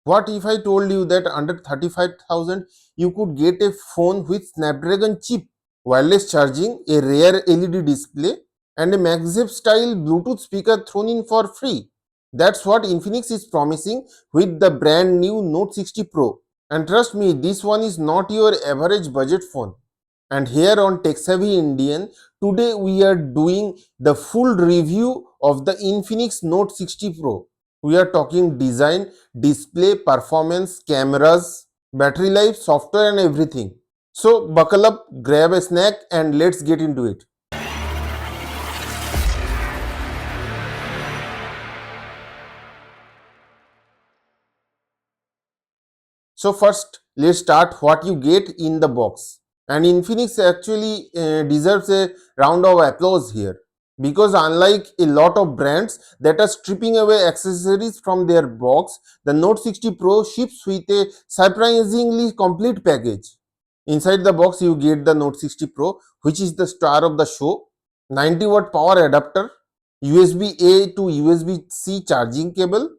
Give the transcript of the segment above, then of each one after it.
What if I told you that under 35,000 you could get a phone with Snapdragon chip, wireless charging, a rare LED display, and a MagSafe style Bluetooth speaker thrown in for free? That's what Infinix is promising with the brand new Note 60 Pro. And trust me, this one is not your average budget phone. And here on TechSavvy Indian, today we are doing the full review of the Infinix Note 60 Pro. We are talking design, display, performance, cameras, battery life, software and everything. So buckle up, grab a snack and let's get into it. So first, let's start what you get in the box. And Infinix actually deserves a round of applause here, because unlike a lot of brands that are stripping away accessories from their box, the Note 60 Pro ships with a surprisingly complete package. Inside the box, you get the Note 60 Pro, which is the star of the show, 90-watt power adapter, USB-A to USB-C charging cable,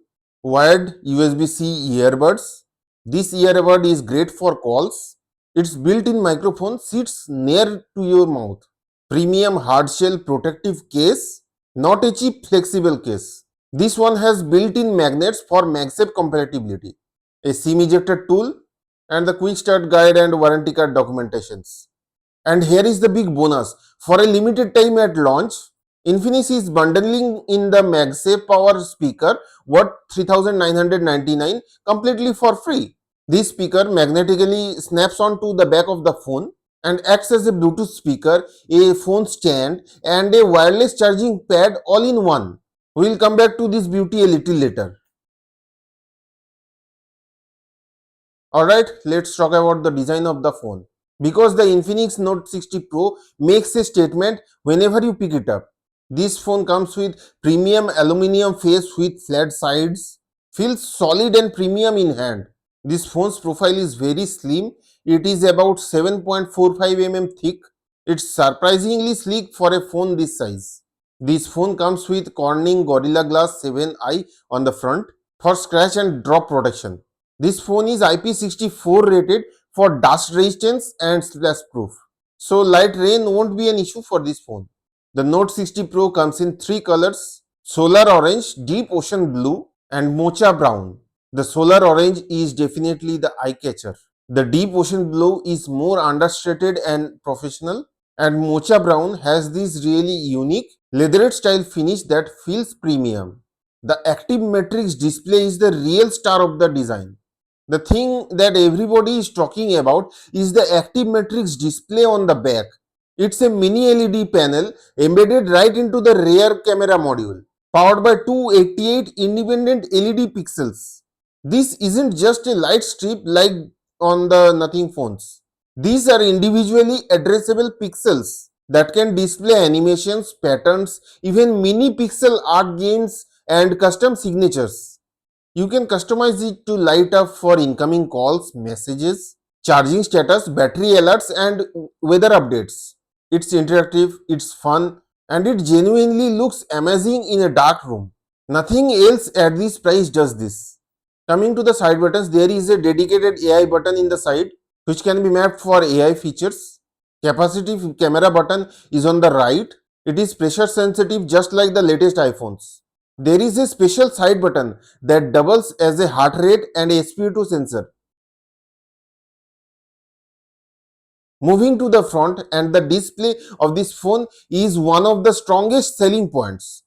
wired USB-C earbuds. This earbud is great for calls. Its built-in microphone sits near to your mouth. Premium hardshell protective case, not a cheap flexible case. This one has built-in magnets for MagSafe compatibility, a SIM ejector tool, and the quick start guide and warranty card documentations. And here is the big bonus. For a limited time at launch, Infinix is bundling in the MagSafe power speaker worth 3999 completely for free. This speaker magnetically snaps onto the back of the phone and acts as a Bluetooth speaker, a phone stand, and a wireless charging pad all in one. We'll come back to this beauty a little later. Alright, let's talk about the design of the phone. Because the Infinix Note 60 Pro makes a statement whenever you pick it up. This phone comes with premium aluminum face with flat sides, feels solid and premium in hand. This phone's profile is very slim. It is about 7.45 mm thick. It's surprisingly sleek for a phone this size. This phone comes with Corning Gorilla Glass 7i on the front for scratch and drop protection. This phone is IP64 rated for dust resistance and splash proof. So light rain won't be an issue for this phone. The Note 60 Pro comes in three colors: solar orange, deep ocean blue, and mocha brown. The solar orange is definitely the eye catcher. The deep ocean blue is more understated and professional, and mocha brown has this really unique leatherette style finish that feels premium. The active matrix display is the real star of the design. The thing that everybody is talking about is the active matrix display on the back. It's a mini LED panel embedded right into the rear camera module, powered by 288 independent LED pixels. This isn't just a light strip like on the Nothing phones. These are individually addressable pixels that can display animations, patterns, even mini pixel art games, and custom signatures. You can customize it to light up for incoming calls, messages, charging status, battery alerts, and weather updates. It's interactive, it's fun, and it genuinely looks amazing in a dark room. Nothing else at this price does this. Coming to the side buttons, there is a dedicated AI button in the side which can be mapped for AI features. Capacitive camera button is on the right. It is pressure sensitive just like the latest iPhones. There is a special side button that doubles as a heart rate and SpO2 sensor. Moving to the front, and the display of this phone is one of the strongest selling points.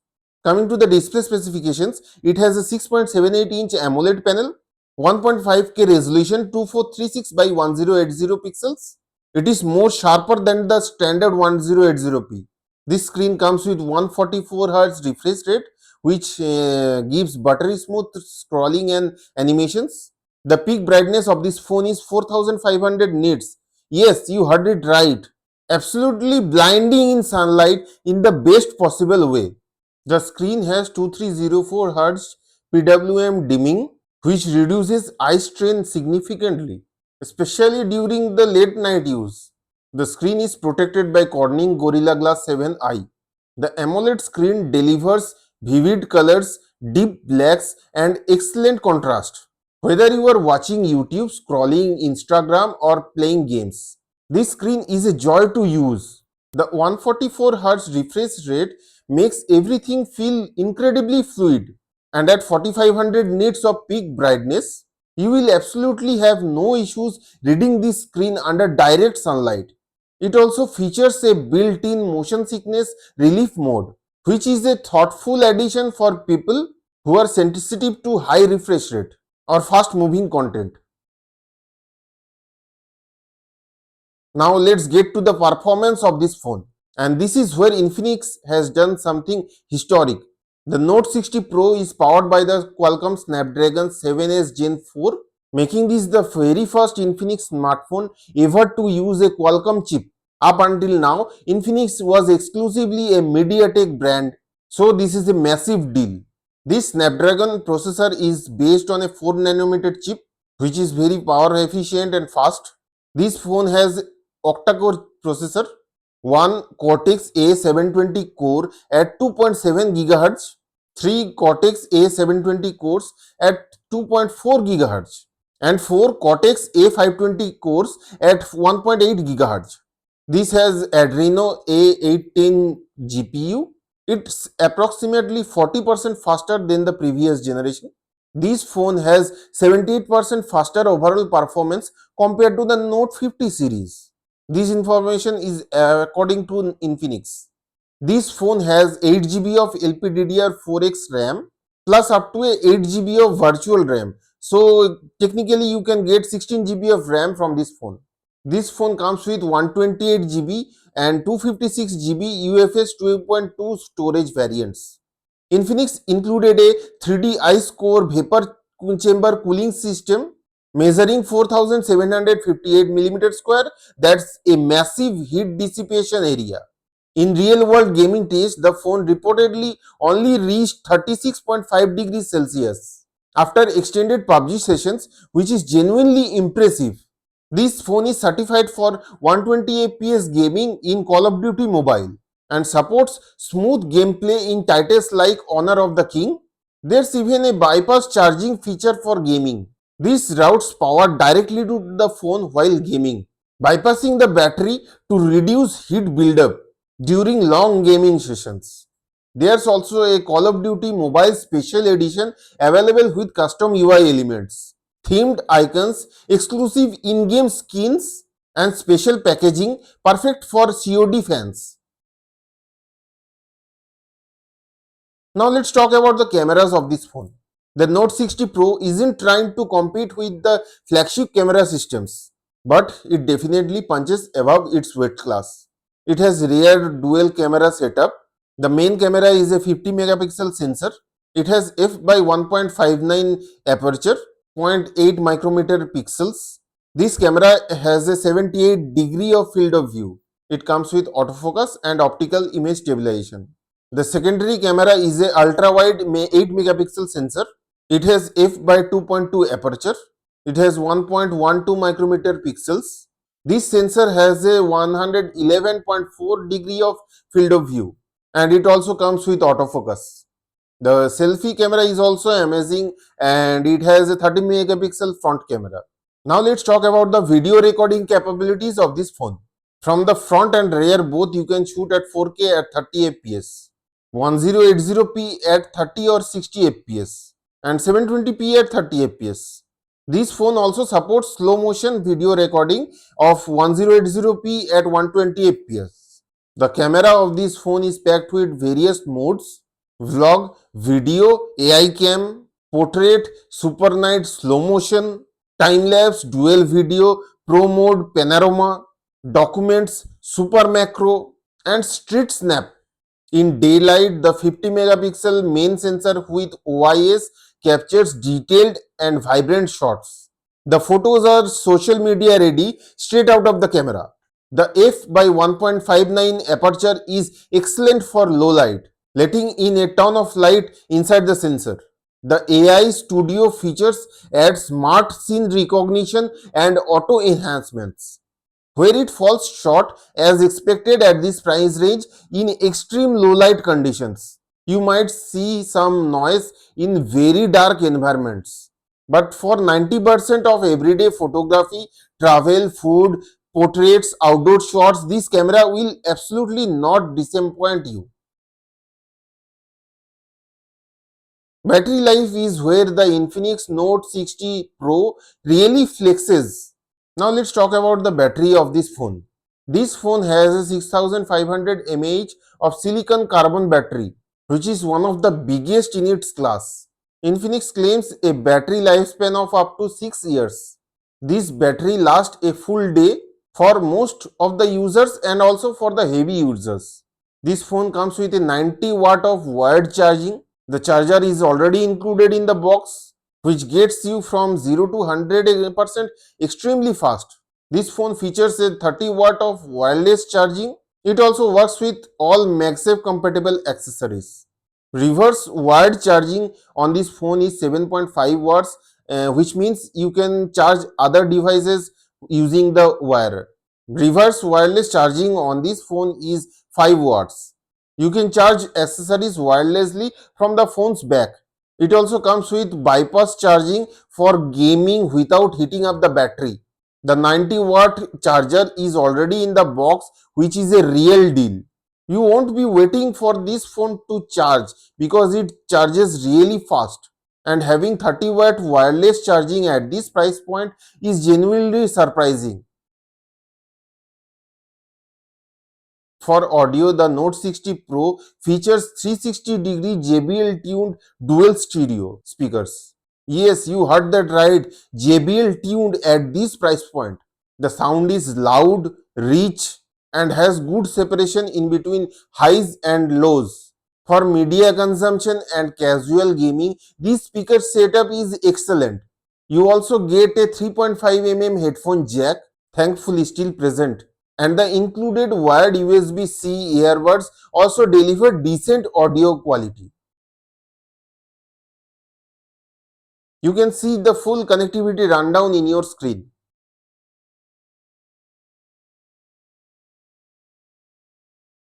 Coming to the display specifications, it has a 6.78-inch AMOLED panel, 1.5K resolution, 2436 by 1080 pixels. It is more sharper than the standard 1080p. This screen comes with 144Hz refresh rate, which gives buttery smooth scrolling and animations. The peak brightness of this phone is 4500 nits. Yes, you heard it right. Absolutely blinding in sunlight in the best possible way. The screen has 2304 Hz PWM dimming, which reduces eye strain significantly, especially during the late night use. The screen is protected by Corning Gorilla Glass 7i. The AMOLED screen delivers vivid colors, deep blacks, and excellent contrast. Whether you are watching YouTube, scrolling Instagram, or playing games, this screen is a joy to use. The 144Hz refresh rate makes everything feel incredibly fluid, and at 4500 nits of peak brightness, you will absolutely have no issues reading this screen under direct sunlight. It also features a built-in motion sickness relief mode, which is a thoughtful addition for people who are sensitive to high refresh rate or fast moving content. Now let's get to the performance of this phone. And this is where Infinix has done something historic. The Note 60 Pro is powered by the Qualcomm Snapdragon 7S Gen 4, making this the very first Infinix smartphone ever to use a Qualcomm chip. Up until now, Infinix was exclusively a MediaTek brand, so this is a massive deal. This Snapdragon processor is based on a 4 nanometer chip, which is very power efficient and fast. This phone has octa-core processor, one Cortex A720 core at 2.7 GHz, three Cortex A720 cores at 2.4 GHz, and four Cortex A520 cores at 1.8 GHz. This has Adreno A810 GPU. It's approximately 40% faster than the previous generation. This phone has 78% faster overall performance compared to the Note 50 series. This information is according to Infinix. This phone has 8 GB of LPDDR4X RAM plus up to a 8 GB of virtual RAM. So technically you can get 16 GB of RAM from this phone. This phone comes with 128 GB and 256 GB UFS 2.2 storage variants. Infinix included a 3D ice core vapor chamber cooling system measuring 4758 mm square. That's a massive heat dissipation area. In real world gaming tests, the phone reportedly only reached 36.5 degrees Celsius after extended PUBG sessions, which is genuinely impressive. This phone is certified for 120 FPS gaming in Call of Duty Mobile and supports smooth gameplay in titles like Honor of the King. There's even a bypass charging feature for gaming. This routes power directly to the phone while gaming, bypassing the battery to reduce heat buildup during long gaming sessions. There's also a Call of Duty Mobile Special Edition available with custom UI elements, themed icons, exclusive in-game skins, and special packaging perfect for COD fans. Now let's talk about the cameras of this phone. The Note 60 Pro isn't trying to compete with the flagship camera systems, but it definitely punches above its weight class. It has rear dual camera setup. The main camera is a 50 megapixel sensor. It has f by 1.59 aperture, 0.8 micrometer pixels. This camera has a 78 degree of field of view. It comes with autofocus and optical image stabilization. The secondary camera is a ultra wide 8 megapixel sensor. It has f by 2.2 aperture. It has 1.12 micrometer pixels. This sensor has a 111.4 degree of field of view, and it also comes with autofocus. The selfie camera is also amazing, and it has a 30 megapixel front camera. Now let's talk about the video recording capabilities of this phone. From the front and rear both, you can shoot at 4K at 30 fps, 1080p at 30 or 60 fps, and 720p at 30 fps. This phone also supports slow motion video recording of 1080p at 120 fps. The camera of this phone is packed with various modes: vlog, video, AI cam, portrait, super night, slow motion, time lapse, dual video, pro mode, panorama, documents, super macro, and street snap. In daylight, the 50 megapixel main sensor with OIS captures detailed and vibrant shots. The photos are social media ready straight out of the camera. The f by 1.59 aperture is excellent for low light, letting in a ton of light inside the sensor. The AI Studio features add smart scene recognition and auto enhancements. Where it falls short as expected at this price range in extreme low light conditions. You might see some noise in very dark environments. But for 90% of everyday photography, travel, food, portraits, outdoor shots, this camera will absolutely not disappoint you. Battery life is where the Infinix Note 60 Pro really flexes. Now let's talk about the battery of this phone. This phone has a 6500 mAh of silicon carbon battery, which is one of the biggest in its class. Infinix claims a battery lifespan of up to 6 years. This battery lasts a full day for most of the users and also for the heavy users. This phone comes with a 90 watt of wired charging. The charger is already included in the box, which gets you from 0 to 100% extremely fast. This phone features a 30 watt of wireless charging. It also works with all MagSafe compatible accessories. Reverse wired charging on this phone is 7.5 watts, which means you can charge other devices using the wire. Reverse wireless charging on this phone is 5 watts. You can charge accessories wirelessly from the phone's back. It also comes with bypass charging for gaming without heating up the battery. The 90-watt charger is already in the box, which is a real deal. You won't be waiting for this phone to charge because it charges really fast. And having 30-watt wireless charging at this price point is genuinely surprising. For audio, the Note 60 Pro features 360-degree JBL tuned dual stereo speakers. Yes, you heard that right. JBL tuned at this price point. The sound is loud, rich, and has good separation in between highs and lows. For media consumption and casual gaming, this speaker setup is excellent. You also get a 3.5 mm headphone jack, thankfully still present, and the included wired USB-C earbuds also deliver decent audio quality. You can see the full connectivity rundown in your screen.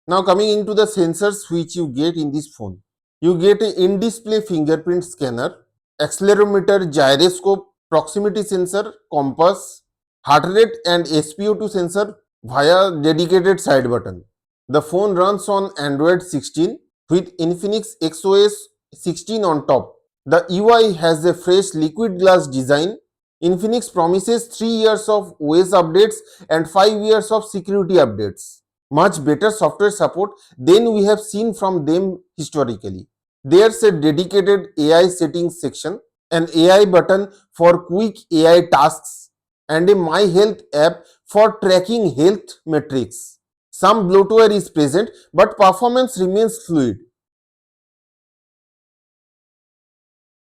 Now coming into the sensors which you get in this phone. You get an in-display fingerprint scanner, accelerometer, gyroscope, proximity sensor, compass, heart rate and SpO2 sensor via dedicated side button. The phone runs on Android 16 with Infinix XOS 16 on top. The UI has a fresh liquid glass design. Infinix promises 3 years of OS updates and 5 years of security updates. Much better software support than we have seen from them historically. There's a dedicated AI settings section, an AI button for quick AI tasks, and a My Health app for tracking health metrics. Some bloatware is present, but performance remains fluid.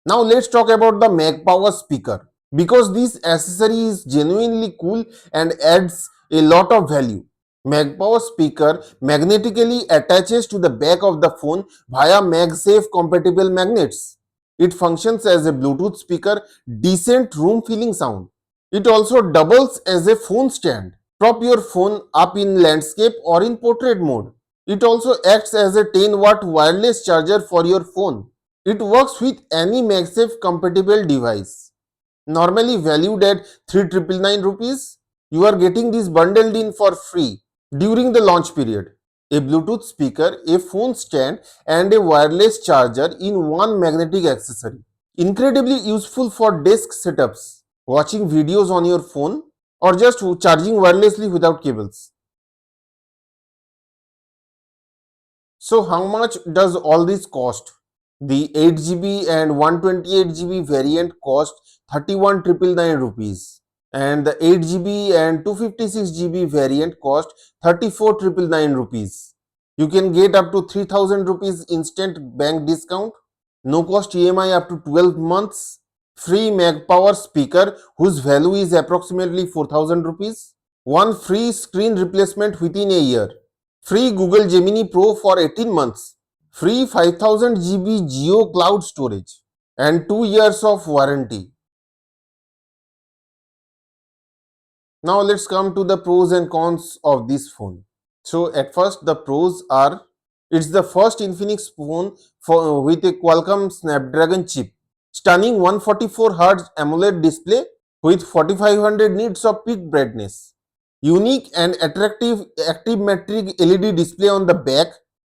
Now let's talk about the MagPower speaker, because this accessory is genuinely cool and adds a lot of value. MagPower speaker magnetically attaches to the back of the phone via MagSafe compatible magnets. It functions as a Bluetooth speaker, decent room filling sound. It also doubles as a phone stand. Prop your phone up in landscape or in portrait mode. It also acts as a 10-watt wireless charger for your phone. It works with any MagSafe compatible device. Normally valued at 3,999 rupees, you are getting this bundled in for free during the launch period. A Bluetooth speaker, a phone stand, and a wireless charger in one magnetic accessory. Incredibly useful for desk setups, watching videos on your phone, or just charging wirelessly without cables. So how much does all this cost? The 8 GB and 128 GB variant cost 31,999 rupees, and the 8 GB and 256 GB variant cost 34,999 rupees. You can get up to 3,000 rupees instant bank discount, no cost EMI up to 12 months, free MagPower speaker whose value is approximately 4,000 rupees, one free screen replacement within a year, free Google Gemini Pro for 18 months, free 5000 GB Geo Cloud storage, and 2 years of warranty. Now let's come to the pros and cons of this phone. So at first the pros are, it's the first Infinix phone with a Qualcomm Snapdragon chip. Stunning 144Hz AMOLED display with 4500 nits of peak brightness. Unique and attractive active metric LED display on the back.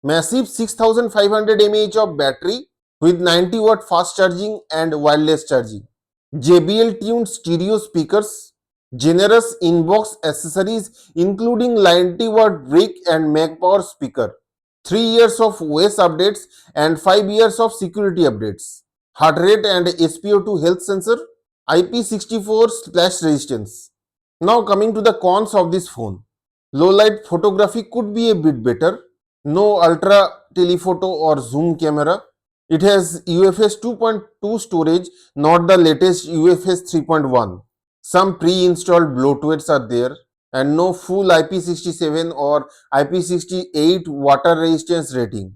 Massive 6500 mAh of battery with 90-watt fast charging and wireless charging. JBL tuned stereo speakers. Generous inbox accessories including 90-watt brick and Mag Power speaker. 3 years of OS updates and 5 years of security updates. Heart rate and SpO2 health sensor. IP64 splash resistance. Now coming to the cons of this phone. Low light photography could be a bit better. No ultra telephoto or zoom camera. It has UFS 2.2 storage, not the latest UFS 3.1. Some pre-installed bloatwares are there and no full IP67 or IP68 water resistance rating.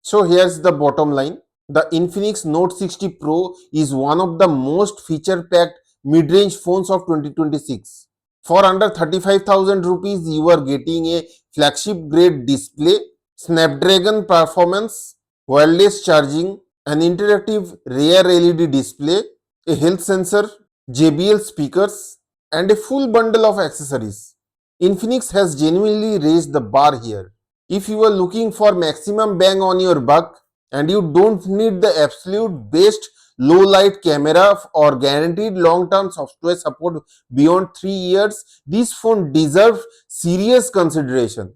So here's the bottom line. The Infinix Note 60 Pro is one of the most feature-packed mid-range phones of 2026. For under 35,000 rupees, you are getting a flagship grade display, Snapdragon performance, wireless charging, an interactive rear LED display, a health sensor, JBL speakers, and a full bundle of accessories. Infinix has genuinely raised the bar here. If you are looking for maximum bang on your buck and you don't need the absolute best low light camera or guaranteed long term software support beyond 3 years, this phone deserves serious consideration.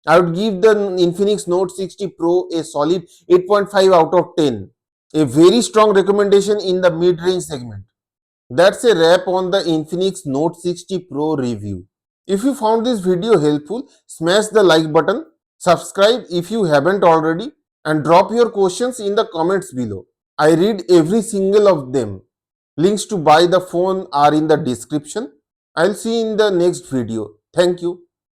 I would give the Infinix Note 60 Pro a solid 8.5 out of 10, a very strong recommendation in the mid range segment. That's a wrap on the Infinix Note 60 Pro review. If you found this video helpful, smash the like button, subscribe if you haven't already, and drop your questions in the comments below. I read every single of them. Links to buy the phone are in the description. I'll see you in the next video. Thank you.